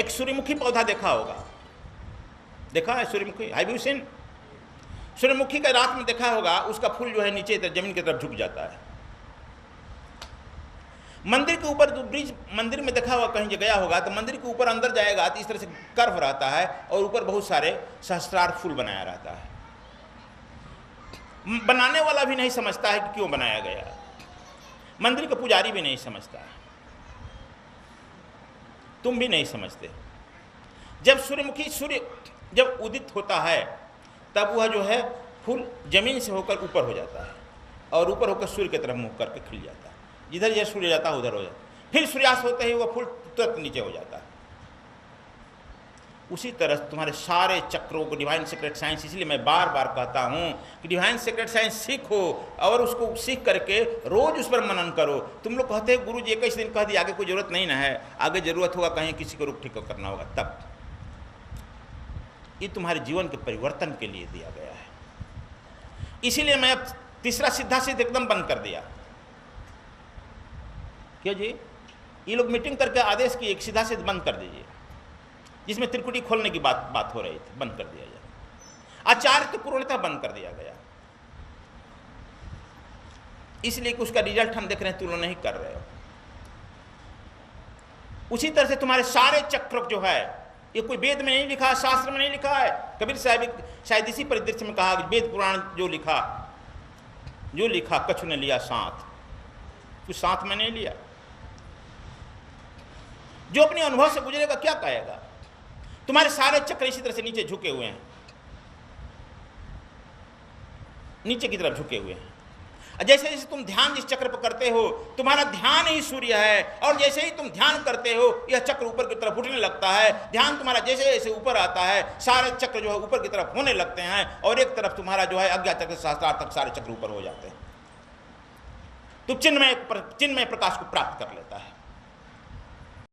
एक सूर्यमुखी पौधा देखा होगा, देखा है सूर्यमुखी? Have you seen? सूर्यमुखी का रात में देखा होगा, उसका फूल जो है नीचे जमीन की तरफ झुक जाता है। मंदिर के ऊपर जो ब्रिज मंदिर में देखा हुआ कहीं गया होगा तो मंदिर के ऊपर अंदर जाएगा तो इस तरह से कर्व रहता है और ऊपर बहुत सारे सहस्त्रार फूल बनाया रहता है। बनाने वाला भी नहीं समझता है कि क्यों बनाया गया, मंदिर का पुजारी भी नहीं समझता है, तुम भी नहीं समझते। जब सूर्य जब उदित होता है तब वह जो है फूल जमीन से होकर ऊपर हो जाता है और ऊपर होकर सूर्य की तरफ मुंह करके खिल जाता है, जिधर यह सूर्य जाता है उधर हो जाता है। फिर सूर्यास्त होते ही वह फूल तुरंत नीचे हो जाता है। उसी तरह तुम्हारे सारे चक्रों को डिवाइन सीक्रेट साइंस, इसलिए मैं बार बार कहता हूँ कि डिवाइन सीक्रेट साइंस सीखो और उसको सीख करके रोज उस पर मनन करो। तुम लोग कहते हैं गुरु जी 21 दिन कह दिया, आगे कोई जरूरत नहीं ना है, आगे जरूरत होगा कहीं किसी को रुक ठीक करना होगा तब। ये तुम्हारे जीवन के परिवर्तन के लिए दिया गया है। इसीलिए मैं अब तीसरा सीधा सिद्ध एकदम बंद कर दिया। क्यों जी? ये लोग मीटिंग करके आदेश किए एक सीधा सिद्ध बंद कर दीजिए, जिसमें त्रिकुटी खोलने की बात हो रही थी, बंद कर दिया जाए। आचार्य तो पूर्णतः बंद कर दिया गया, इसलिए कि उसका रिजल्ट हम देख रहे हैं, तुलना नहीं कर रहे हो। उसी तरह से तुम्हारे सारे चक्र जो है, ये कोई वेद में नहीं लिखा, शास्त्र में नहीं लिखा है। कबीर साहब शायद इसी परिदृश्य में कहा, वेद पुराण जो लिखा कछु ने लिया साथ, कुछ साथ में नहीं लिया। जो अपने अनुभव से गुजरेगा क्या कहेगा? तुम्हारे सारे चक्र इसी तरह से नीचे झुके हुए हैं, नीचे की तरफ झुके हुए हैं। जैसे जैसे तुम ध्यान जिस चक्र पर करते हो, तुम्हारा ध्यान ही सूर्य है, और जैसे ही तुम ध्यान करते हो यह चक्र ऊपर की तरफ उठने लगता है। ध्यान तुम्हारा जैसे जैसे ऊपर आता है, सारे चक्र जो है ऊपर की तरफ होने लगते हैं, और एक तरफ तुम्हारा जो है अज्ञात चक्र सहस्त्रार तक सारे चक्र ऊपर हो जाते हैं। तो चिन्मय प्रकाश को प्राप्त कर लेता है।